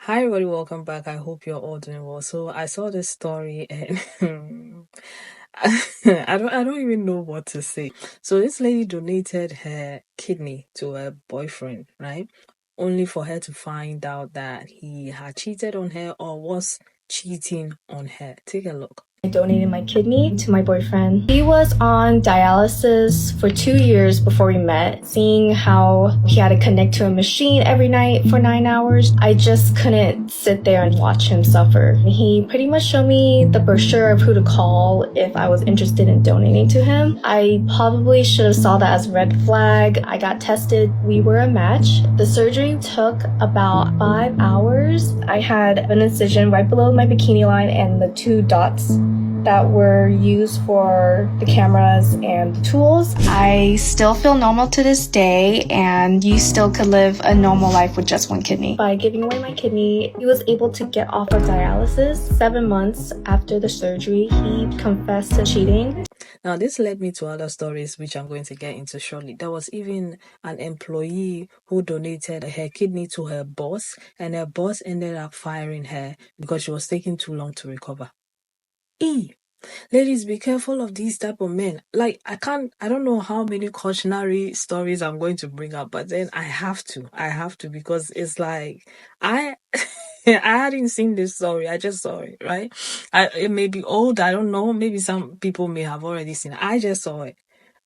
Hi everybody, welcome back. I hope you're all doing well. So I saw this story and I don't even know what to say. So this lady donated her kidney to her boyfriend, right? Only for her to find out that he had cheated on her or was cheating on her. Take a look. I donated my kidney to my boyfriend. He was on dialysis for 2 years before we met. Seeing how he had to connect to a machine every night for 9 hours, I just couldn't sit there and watch him suffer. He pretty much showed me the brochure of who to call if I was interested in donating to him. I probably should have saw that as a red flag. I got tested. We were a match. The surgery took about 5 hours. I had an incision right below my bikini line and the 2 dots that were used for the cameras and the tools. I still feel normal to this day, and you still could live a normal life with just one kidney. By giving away my kidney, he was able to get off of dialysis. 7 months after the surgery, he confessed to cheating. Now, this led me to other stories, which I'm going to get into shortly. There was even an employee who donated her kidney to her boss, and her boss ended up firing her because she was taking too long to recover. Ladies, be careful of these type of men. Like, I don't know how many cautionary stories I'm going to bring up, but then I have to because it's like, I hadn't seen this story. I just saw it, right? It may be old. I don't know. Maybe some people may have already seen it. I just saw it.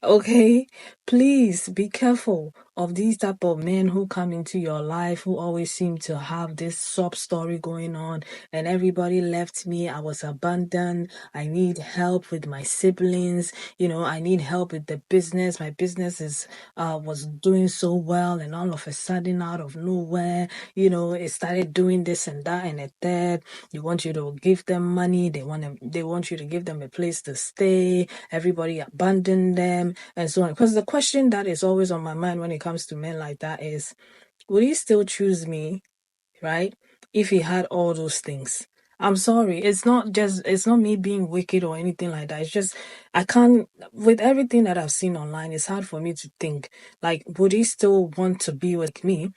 Okay, please be careful of these type of men who come into your life who always seem to have this sob story going on, and everybody left me. I was abandoned. I need help with my siblings. I need help with the business. My business was doing so well, and all of a sudden, out of nowhere, it started doing this and that and a third. They want you to give them money. They want you to give them a place to stay. Everybody abandoned them and so on. Because the question that is always on my mind when it comes to men like that is, would he still choose me, right? If he had all those things. I'm sorry. It's not me being wicked or anything like that. It's just, I can't, with everything that I've seen online, it's hard for me to think, like, would he still want to be with me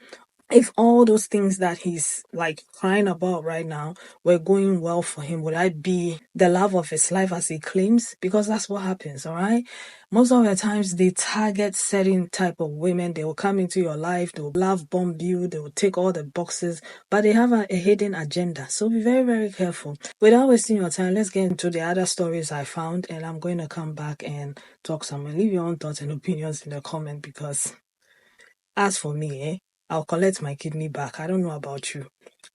if all those things that he's like crying about right now were going well for him? Would I be the love of his life as he claims? Because that's what happens, all right? Most of the times they target certain type of women. They will come into your life, they will love bomb you, they will take all the boxes, but they have a hidden agenda. So be very, very careful. Without wasting your time, let's get into the other stories I found, and I'm going to come back and talk some and leave your own thoughts and opinions in the comment, because as for me, I'll collect my kidney back. I don't know about you.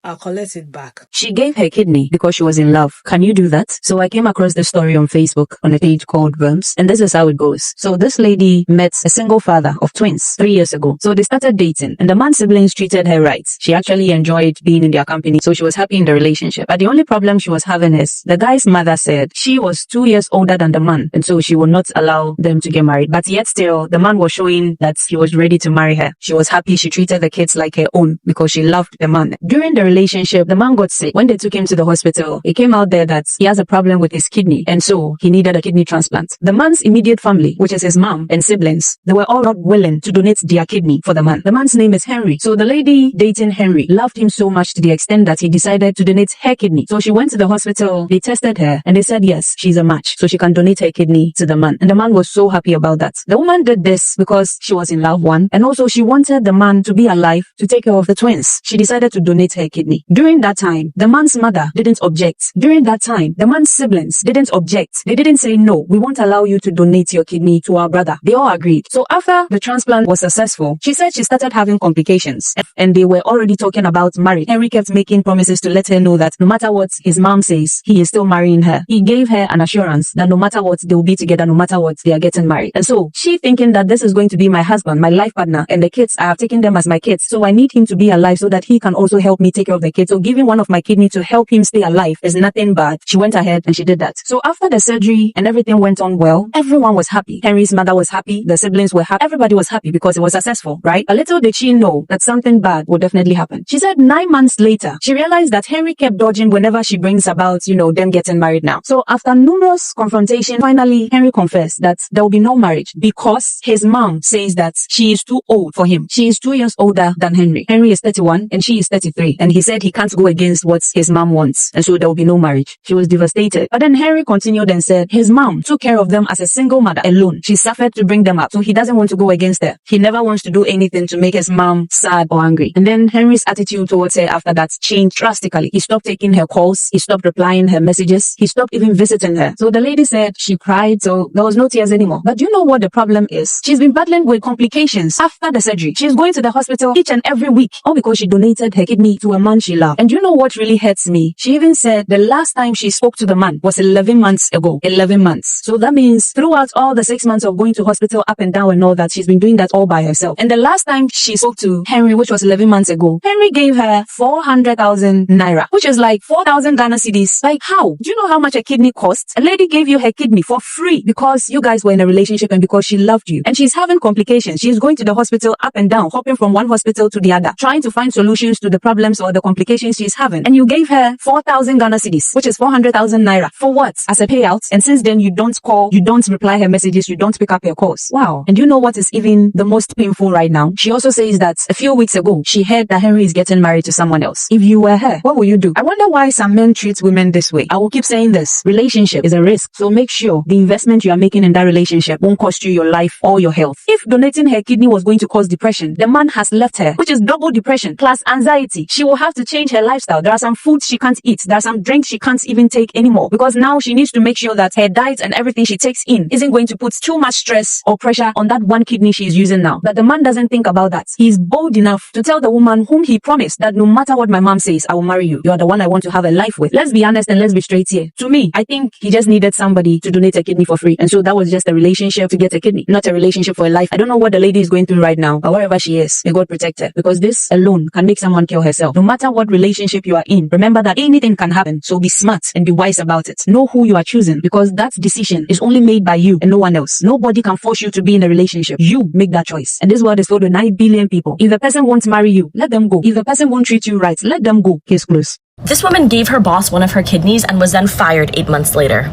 I'll collect it back. She gave her kidney because she was in love. Can you do that? So I came across the story on Facebook on a page called Worms, and this is how it goes. So this lady met a single father of twins 3 years ago. So they started dating, and the man's siblings treated her right. She actually enjoyed being in their company, so she was happy in the relationship. But the only problem she was having is the guy's mother said she was 2 years older than the man, and so she would not allow them to get married. But yet still, the man was showing that he was ready to marry her. She was happy. She treated the kids like her own because she loved the man. During the relationship, the man got sick. When they took him to the hospital, it came out there that he has a problem with his kidney, and so he needed a kidney transplant. The man's immediate family, which is his mom and siblings, they were all not willing to donate their kidney for the man. The man's name is Henry. So the lady dating Henry loved him so much to the extent that he decided to donate her kidney. So she went to the hospital, they tested her, and they said yes, she's a match, so she can donate her kidney to the man. And the man was so happy about that. The woman did this because she was in love, one, and also she wanted the man to be alive to take care of the twins. She decided to donate her kidney. During that time, the man's mother didn't object. During that time, the man's siblings didn't object. They didn't say, no, we won't allow you to donate your kidney to our brother. They all agreed. So after the transplant was successful, she said she started having complications, and they were already talking about marriage. Henry kept making promises to let her know that no matter what his mom says, he is still marrying her. He gave her an assurance that no matter what, they will be together, no matter what, they are getting married. And so she thinking that this is going to be my husband, my life partner, and the kids, I have taken them as my kids. So I need him to be alive so that he can also help me take care of the kids. So giving one of my kidney to help him stay alive is nothing bad. She went ahead and she did that. So after the surgery and everything went on well, everyone was happy. Henry's mother was happy. The siblings were happy. Everybody was happy because it was successful, right? A little did she know that something bad would definitely happen. She said 9 months later, she realized that Henry kept dodging whenever she brings about, them getting married now. So after numerous confrontation, finally, Henry confessed that there will be no marriage because his mom says that she is too old for him. She is 2 years older than Henry. Henry is 31 and she is 33. 3. And he said he can't go against what his mom wants. And so there will be no marriage. She was devastated. But then Henry continued and said his mom took care of them as a single mother alone. She suffered to bring them up. So he doesn't want to go against her. He never wants to do anything to make his mom sad or angry. And then Henry's attitude towards her after that changed drastically. He stopped taking her calls. He stopped replying her messages. He stopped even visiting her. So the lady said she cried, so there was no tears anymore. But do you know what the problem is? She's been battling with complications after the surgery. She's going to the hospital each and every week, all because she donated her kidney to a man she loved. And do you know what really hurts me? She even said the last time she spoke to the man was 11 months ago. 11 months. So that means throughout all the 6 months of going to hospital up and down and all that, she's been doing that all by herself. And the last time she spoke to Henry, which was 11 months ago, Henry gave her 400,000 naira, which is like 4,000 Ghana cedis. Like how? Do you know how much a kidney costs? A lady gave you her kidney for free because you guys were in a relationship and because she loved you. And she's having complications. She's going to the hospital up and down, hopping from one hospital to the other, trying to find solutions to the problems or the complications she's having. And you gave her 4,000 Ghana cedis, which is 400,000 naira. For what? As a payout. And since then, you don't call, you don't reply her messages, you don't pick up her calls. Wow. And you know what is even the most painful right now? She also says that a few weeks ago, she heard that Henry is getting married to someone else. If you were her, what will you do? I wonder why some men treat women this way. I will keep saying this. Relationship is a risk. So make sure the investment you are making in that relationship won't cost you your life or your health. If donating her kidney was going to cause depression, the man has left her, which is double depression plus anxiety. She will have to change her lifestyle. There are some foods she can't eat. There are some drinks she can't even take anymore because now she needs to make sure that her diet and everything she takes in isn't going to put too much stress or pressure on that one kidney she's using now. But the man doesn't think about that. He's bold enough to tell the woman whom he promised that no matter what my mom says, I will marry you. You are the one I want to have a life with. Let's be honest and let's be straight here. To me, I think he just needed somebody to donate a kidney for free. And so that was just a relationship to get a kidney, not a relationship for a life. I don't know what the lady is going through right now, but wherever she is, may God protect her, because this alone can make someone kill herself. No matter what relationship you are in, remember that anything can happen. So be smart and be wise about it. Know who you are choosing, because that decision is only made by you and no one else. Nobody can force you to be in a relationship. You make that choice. And this world is filled with 9 billion people. If the person won't marry you, let them go. If the person won't treat you right, let them go. Case closed. This woman gave her boss one of her kidneys and was then fired 8 months later.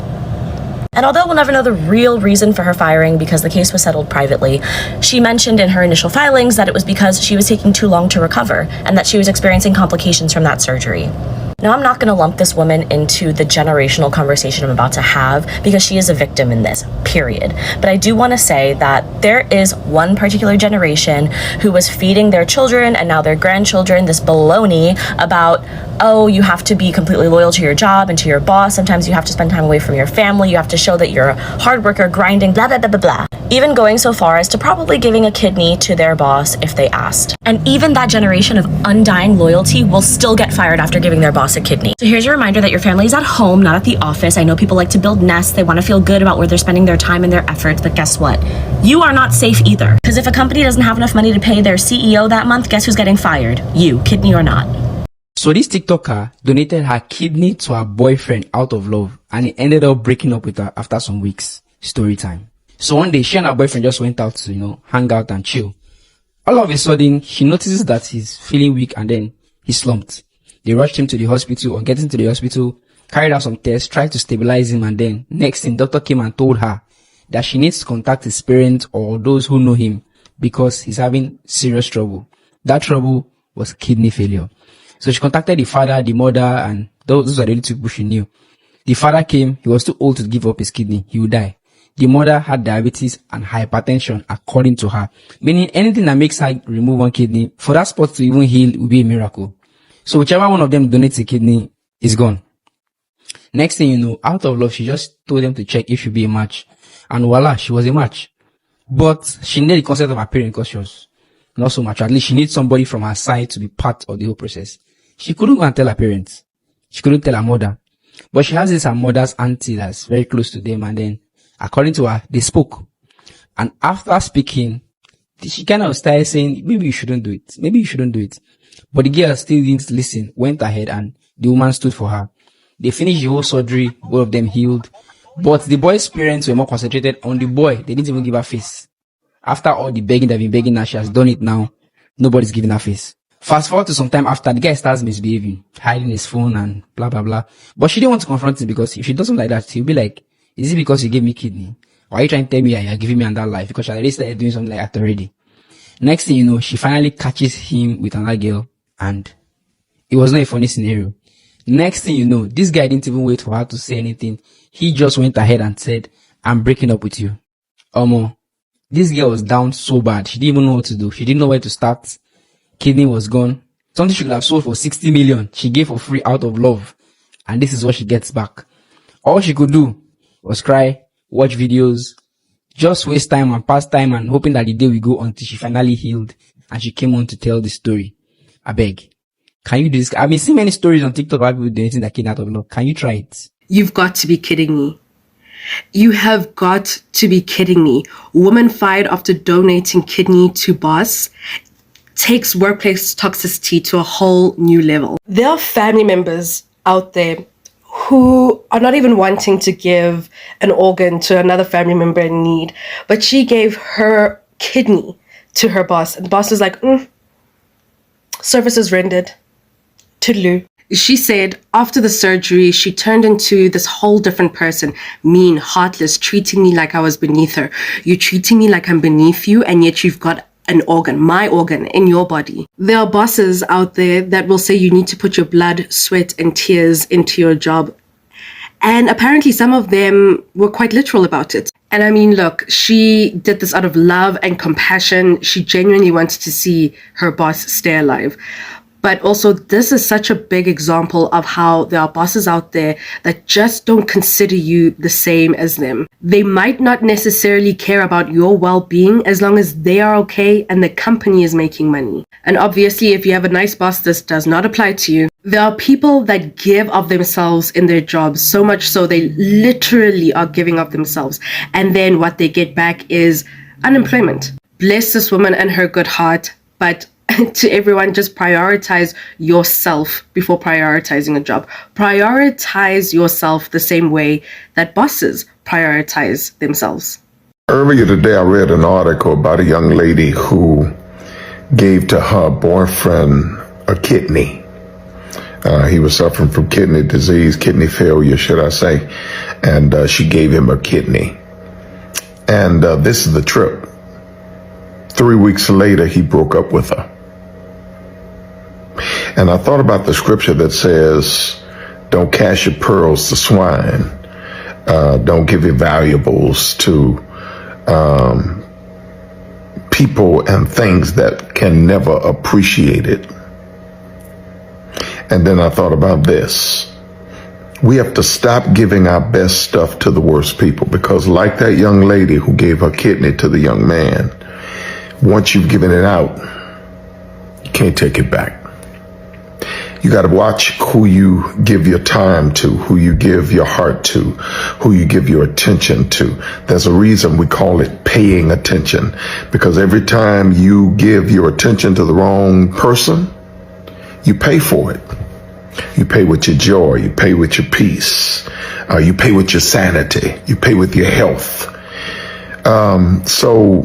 And although we'll never know the real reason for her firing because the case was settled privately, she mentioned in her initial filings that it was because she was taking too long to recover and that she was experiencing complications from that surgery. Now, I'm not going to lump this woman into the generational conversation I'm about to have because she is a victim in this, period. But I do want to say that there is one particular generation who was feeding their children and now their grandchildren this baloney about, oh, you have to be completely loyal to your job and to your boss. Sometimes you have to spend time away from your family. You have to show that you're a hard worker, grinding, blah, blah, blah, blah, blah. Even going so far as to probably giving a kidney to their boss if they asked. And even that generation of undying loyalty will still get fired after giving their boss a kidney. So here's your reminder that your family is at home, not at the office. I know people like to build nests. They want to feel good about where they're spending their time and their efforts. But guess what? You are not safe either. Because if a company doesn't have enough money to pay their CEO that month, guess who's getting fired? You, kidney or not. So this TikToker donated her kidney to her boyfriend out of love, and he ended up breaking up with her after some weeks. Story time. So one day, she and her boyfriend just went out to, hang out and chill. All of a sudden, she notices that he's feeling weak and then he slumped. They rushed him to the hospital. On getting to the hospital, carried out some tests, tried to stabilize him, and then next thing, doctor came and told her that she needs to contact his parents or those who know him because he's having serious trouble. That trouble was kidney failure. So she contacted the father, the mother, and those are the only two people she knew. The father came, he was too old to give up his kidney, he would die. The mother had diabetes and hypertension, according to her, meaning anything that makes her remove one kidney, for that spot to even heal will be a miracle. So whichever one of them donates a kidney is gone. Next thing you know, out of love, she just told them to check if she'd be a match. And voila, she was a match. But she needed the consent of her parents because she was not so much. At least she needs somebody from her side to be part of the whole process. She couldn't go and tell her parents. She couldn't tell her mother. But she has this her mother's auntie that's very close to them, and then according to her, they spoke. And after speaking, she kind of started saying, maybe you shouldn't do it. Maybe you shouldn't do it. But the girl still didn't listen, went ahead, and the woman stood for her. They finished the whole surgery, both of them healed. But the boy's parents were more concentrated on the boy. They didn't even give her face. After all the begging they've been begging her, she has done it now. Nobody's giving her face. Fast forward to some time after, the guy starts misbehaving, hiding his phone and blah, blah, blah. But she didn't want to confront him because if she does something like that, he'll be like, is it because you gave me kidney? Or are you trying to tell me you're giving me another life? Because she already started doing something like that already. Next thing you know, she finally catches him with another girl and It was not a funny scenario. Next thing you know, this guy didn't even wait for her to say anything. He just went ahead and said, I'm breaking up with you. Omo, this girl was down so bad. She didn't even know what to do. She didn't know where to start. Kidney was gone. Something she could have sold for 60 million. She gave for free out of love. And this is what she gets back. All she could do was cry, watch videos, just waste time and pass time and hoping that the day will go until she finally healed and she came on to tell the story. I beg. Can you do this? I've been seeing many stories on TikTok about people donating their kidney out of love. Can you try it? You've got to be kidding me. You have got to be kidding me. Woman fired after donating kidney to boss takes workplace toxicity to a whole new level. There are family members out there who are not even wanting to give an organ to another family member in need, but she gave her kidney to her boss, and the boss was like, services rendered. Toodaloo. She said after the surgery, she turned into this whole different person, mean, heartless, treating me like I was beneath her. You're treating me like I'm beneath you, and yet you've got an organ, my organ, in your body. There are bosses out there that will say you need to put your blood, sweat, and tears into your job. And apparently some of them were quite literal about it. And I mean, look, she did this out of love and compassion. She genuinely wanted to see her boss stay alive. But also, this is such a big example of how there are bosses out there that just don't consider you the same as them. They might not necessarily care about your well-being as long as they are okay and the company is making money. And obviously, if you have a nice boss, this does not apply to you. There are people that give of themselves in their jobs, so much so they literally are giving of themselves. And then what they get back is unemployment. Bless this woman and her good heart, but to everyone, just prioritize yourself before prioritizing a job. Prioritize yourself the same way that bosses prioritize themselves. Earlier today, I read an article about a young lady who gave to her boyfriend a kidney. He was suffering from kidney disease, kidney failure, should I say, and she gave him a kidney. And this is the trip. 3 weeks later, he broke up with her. And I thought about the scripture that says, don't cast your pearls to swine. Don't give your valuables to people and things that can never appreciate it. And then I thought about this. We have to stop giving our best stuff to the worst people, because like that young lady who gave her kidney to the young man, once you've given it out, you can't take it back. You got to watch who you give your time to, who you give your heart to, who you give your attention to. There's a reason we call it paying attention, because every time you give your attention to the wrong person, you pay for it. You pay with your joy, you pay with your peace, you pay with your sanity, you pay with your health. So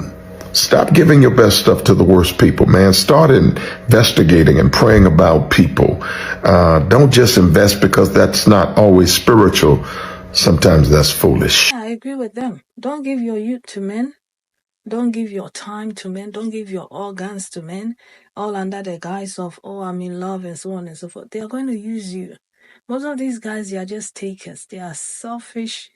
stop giving your best stuff to the worst people, man. Start investigating and praying about people. Don't just invest because that's not always spiritual. Sometimes that's foolish. I agree with them. Don't give your youth to men. Don't give your time to men. Don't give your organs to men, all under the guise of, oh, I'm in love and so on and so forth. They are going to use you. Most of these guys, they are just takers. They are selfish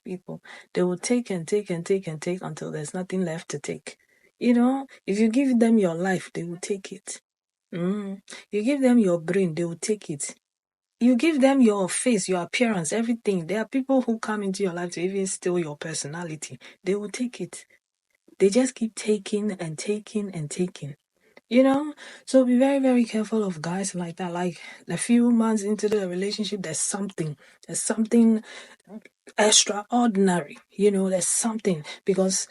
people. They will take and take and take and take until there's nothing left to take. You know, if you give them your life, they will take it. You give them your brain, they will take it. You give them your face, your appearance, everything. There are people who come into your life to even steal your personality. They will take it. They just keep taking and taking and taking. You know, so be very, very careful of guys like that. Like a few months into the relationship, there's something extraordinary. You know, there's something, because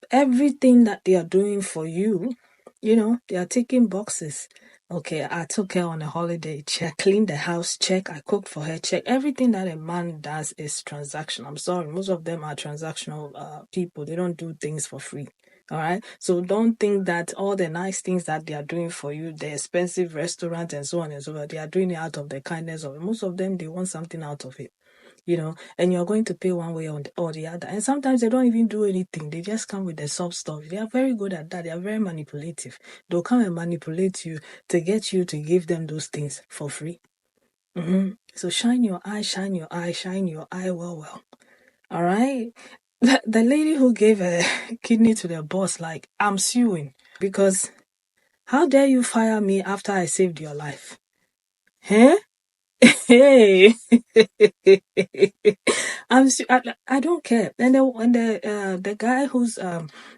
everything that they are doing for you, you know, they are ticking boxes. Okay, I took her on a holiday, check. Cleaned the house, check. I cooked for her, check. Everything that a man does is transaction. I'm sorry, most of them are transactional people. They don't do things for free. All right. So don't think that all the nice things that they are doing for you, the expensive restaurant and so on and so forth, they are doing it out of the kindness of it. Most of them, they want something out of it. and you're going to pay one way or the other. And sometimes they don't even do anything. They just come with the sob stuff. They are very good at that. They are very manipulative. They'll come and manipulate you to get you to give them those things for free. So shine your eye, shine your eye, shine your eye well. All right? The lady who gave a kidney to the boss, like, I'm suing because how dare you fire me after I saved your life? Huh? Hey, I don't care. And the guy whose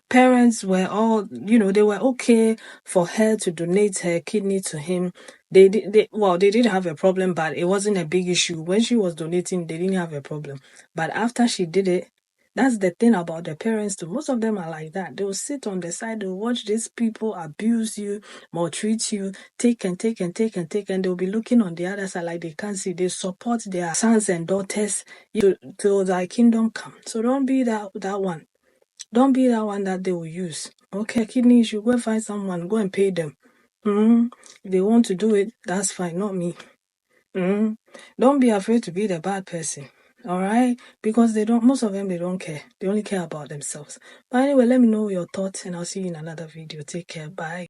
parents were all, they were okay for her to donate her kidney to him. They did have a problem, but it wasn't a big issue. When she was donating, they didn't have a problem. But after she did it, that's the thing about the parents too. Most of them are like that. They will sit on the side, they'll watch these people abuse you, maltreat you, take, and they'll be looking on the other side like they can't see. They support their sons and daughters till thy kingdom come. So don't be that one. Don't be that one that they will use. Okay, kidney issue, go and find someone, go and pay them. If they want to do it, that's fine, not me. Don't be afraid to be the bad person. All right, because most of them, they don't care. They only care about themselves. But anyway, let me know your thoughts and I'll see you in another video. Take care. Bye.